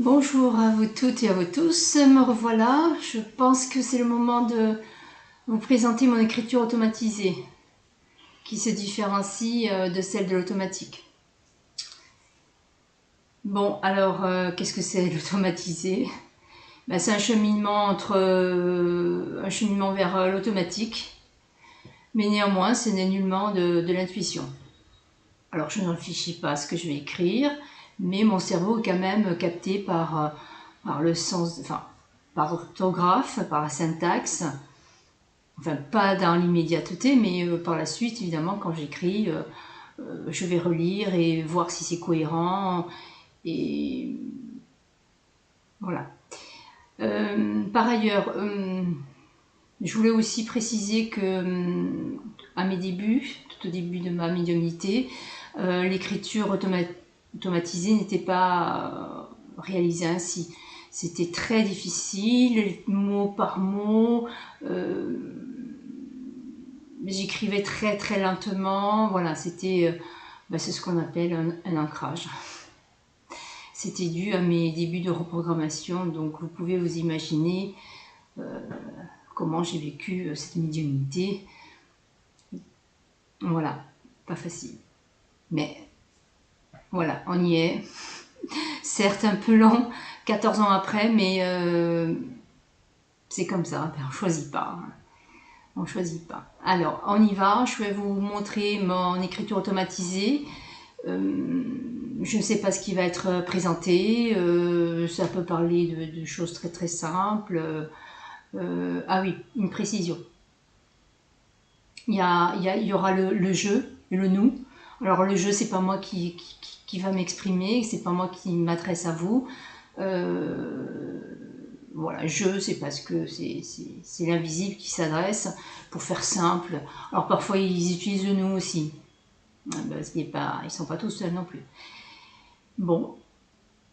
Bonjour à vous toutes et à vous tous, me revoilà. Je pense que c'est le moment de vous présenter mon écriture automatisée qui se différencie de celle de l'automatique. Bon, alors, qu'est-ce que c'est l'automatisé? C'est un cheminement un cheminement vers l'automatique, mais néanmoins, ce n'est nullement de l'intuition. Alors, je ne réfléchis pas à ce que je vais écrire, mais mon cerveau est quand même capté par le sens, enfin, par l'orthographe, par la syntaxe, enfin, pas dans l'immédiateté, mais par la suite, évidemment, quand j'écris, je vais relire et voir si c'est cohérent, et voilà. Par ailleurs, je voulais aussi préciser que à mes débuts, tout au début de ma médiumnité, l'écriture automatisée n'était pas réalisée ainsi. C'était très difficile, mot par mot. J'écrivais très très lentement. Voilà, c'était, c'est ce qu'on appelle un ancrage. C'était dû à mes débuts de reprogrammation, donc vous pouvez vous imaginer comment j'ai vécu cette médiumnité. Voilà, pas facile. Mais voilà, on y est. Certes un peu long, 14 ans après, mais c'est comme ça, on choisit pas. On choisit pas. Alors, on y va, je vais vous montrer mon écriture automatisée. Je ne sais pas ce qui va être présenté, ça peut parler de choses très très simples. Ah oui, une précision. Il y aura le je et le nous. Alors le je, c'est pas moi qui va m'exprimer, c'est pas moi qui m'adresse à vous. Voilà, je, c'est parce que c'est l'invisible qui s'adresse, pour faire simple. Alors parfois ils utilisent le nous aussi. Ils sont pas tous seuls non plus. Bon,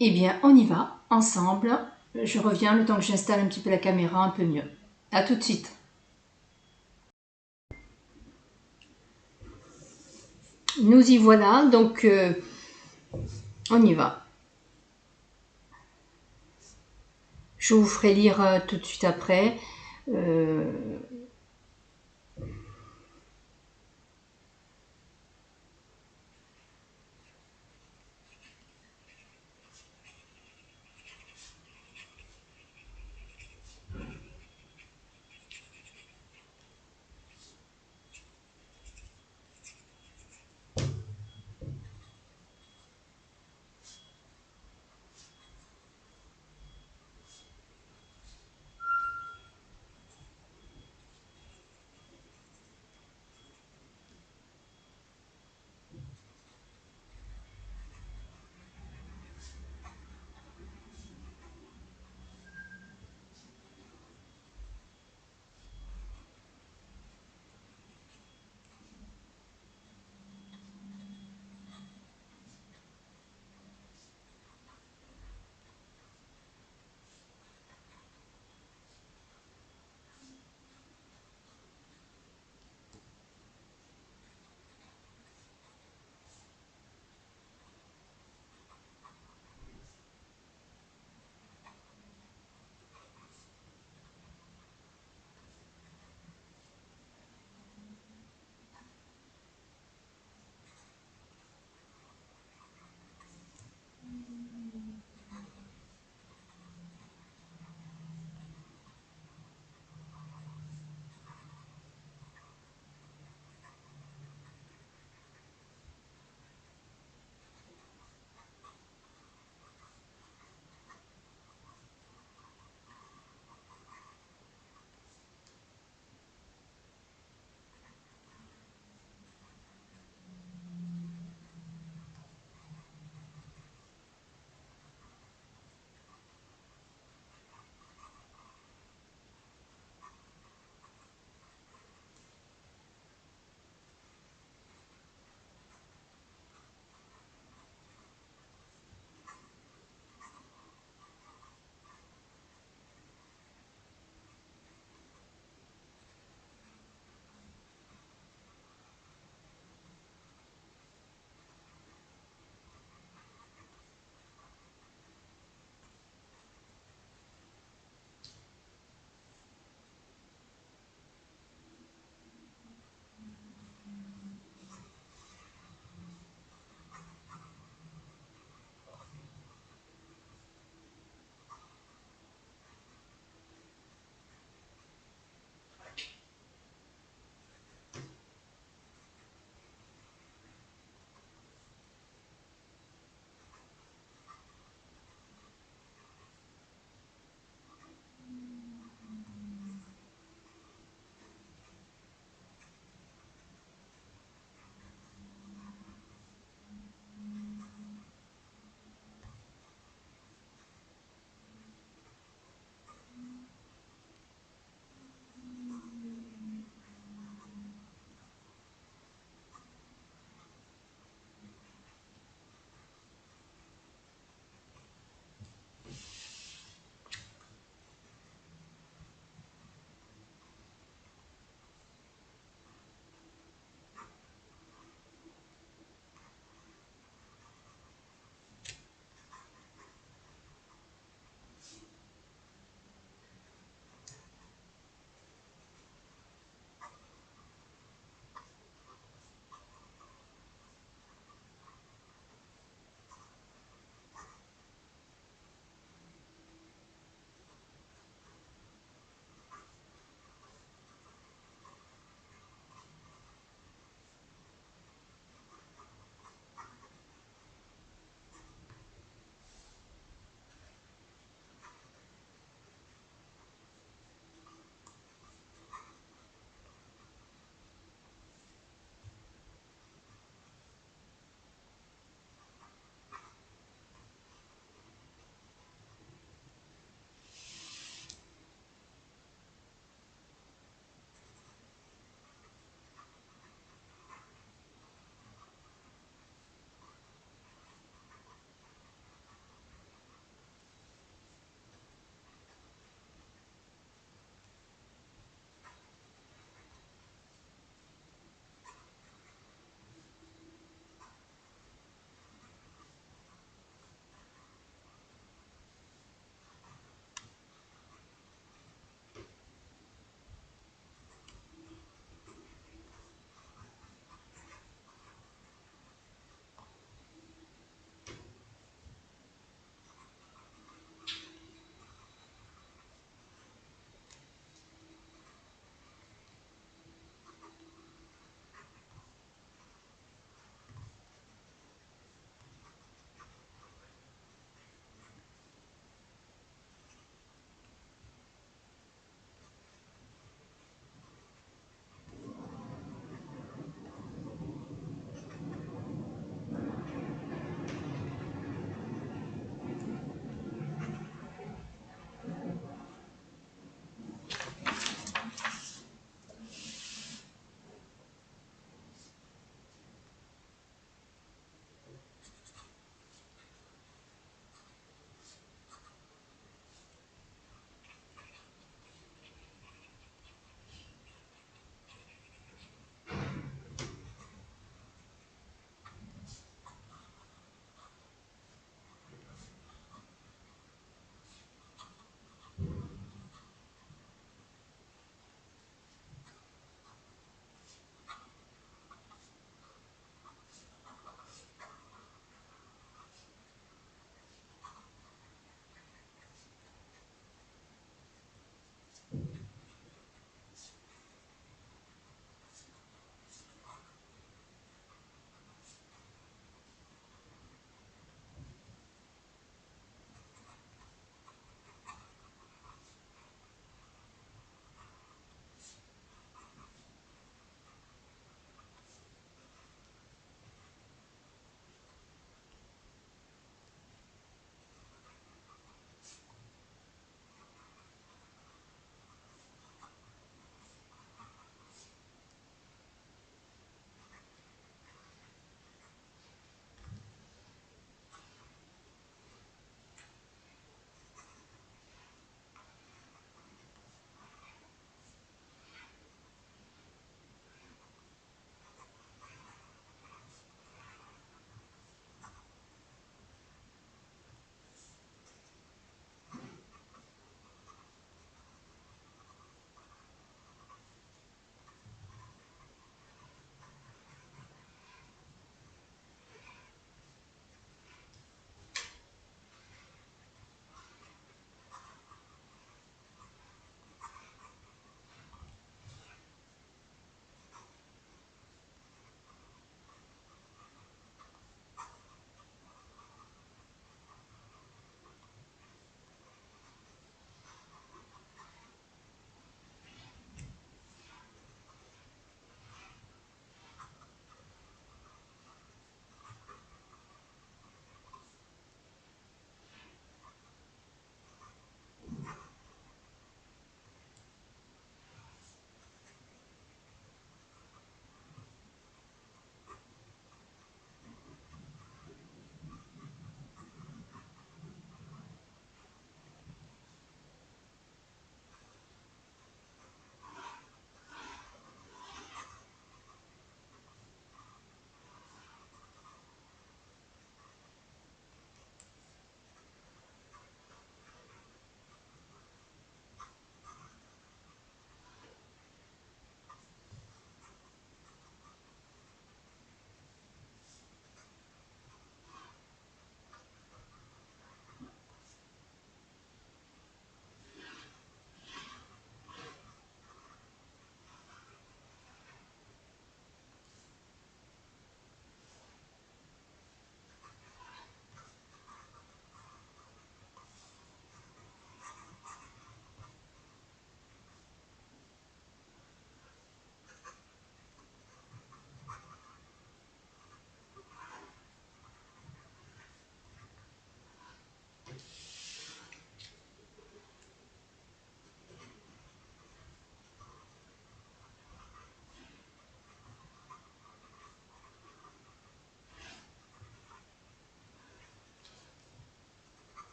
eh bien on y va, ensemble. Je reviens le temps que j'installe un petit peu la caméra un peu mieux. À tout de suite. Nous y voilà, donc on y va. Je vous ferai lire tout de suite après. Euh,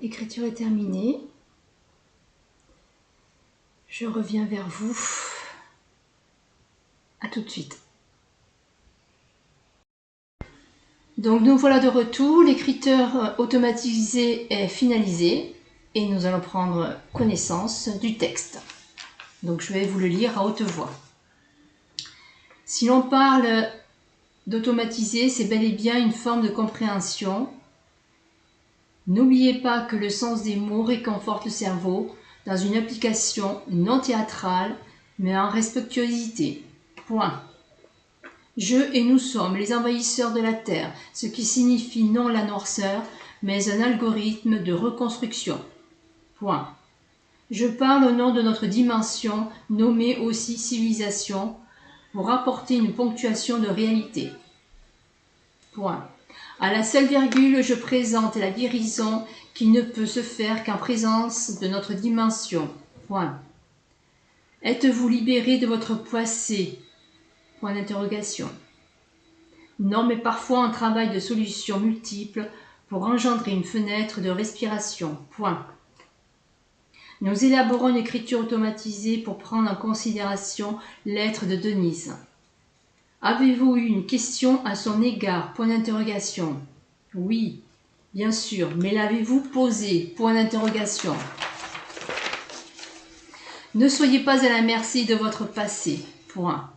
l'écriture est terminée. Je reviens vers vous. À tout de suite. Donc nous voilà de retour, l'écriture automatisé est finalisé et nous allons prendre connaissance du texte. Donc je vais vous le lire à haute voix. Si l'on parle d'automatiser, c'est bel et bien une forme de compréhension. N'oubliez pas que le sens des mots réconforte le cerveau dans une application non théâtrale mais en respectuosité. Point. Je et nous sommes les envahisseurs de la Terre, ce qui signifie non la noirceur, mais un algorithme de reconstruction. Point. Je parle au nom de notre dimension, nommée aussi civilisation, pour apporter une ponctuation de réalité. Point. À la seule virgule, je présente la guérison qui ne peut se faire qu'en présence de notre dimension. Point. Êtes-vous libéré de votre passé? Point d'interrogation. Non, mais parfois un travail de solutions multiples pour engendrer une fenêtre de respiration. Point. Nous élaborons une écriture automatisée pour prendre en considération l'être de Denise. Avez-vous eu une question à son égard? Point d'interrogation. Oui, bien sûr, mais l'avez-vous posée? Point d'interrogation. Ne soyez pas à la merci de votre passé. Point.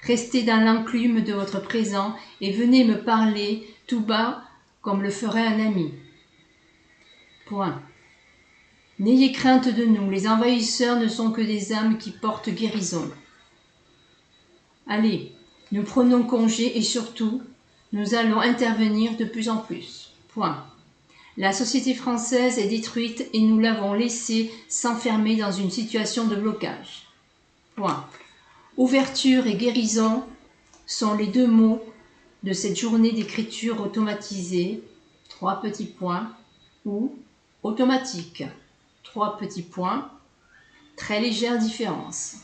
Restez dans l'enclume de votre présent et venez me parler tout bas comme le ferait un ami. Point. N'ayez crainte de nous, les envahisseurs ne sont que des âmes qui portent guérison. Allez, nous prenons congé et surtout, nous allons intervenir de plus en plus. Point. La société française est détruite et nous l'avons laissée s'enfermer dans une situation de blocage. Point. Ouverture et guérison sont les deux mots de cette journée d'écriture automatisée, 3 petits points, ou automatique, 3 petits points, très légère différence.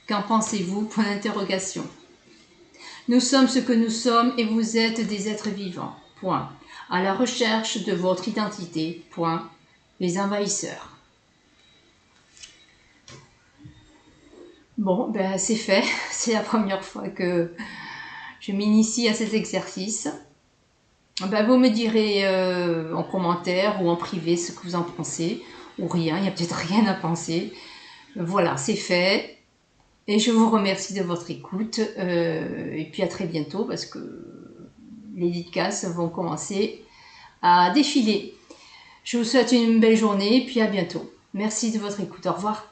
Qu'en pensez-vous? Point d'interrogation. Nous sommes ce que nous sommes et vous êtes des êtres vivants. Point. À la recherche de votre identité. Point. Les envahisseurs. Bon, ben c'est fait. C'est la première fois que je m'initie à cet exercice. Ben, vous me direz en commentaire ou en privé ce que vous en pensez. Ou rien, il n'y a peut-être rien à penser. Voilà, c'est fait. Et je vous remercie de votre écoute. Et puis à très bientôt parce que les dédicaces vont commencer à défiler. Je vous souhaite une belle journée et puis à bientôt. Merci de votre écoute. Au revoir.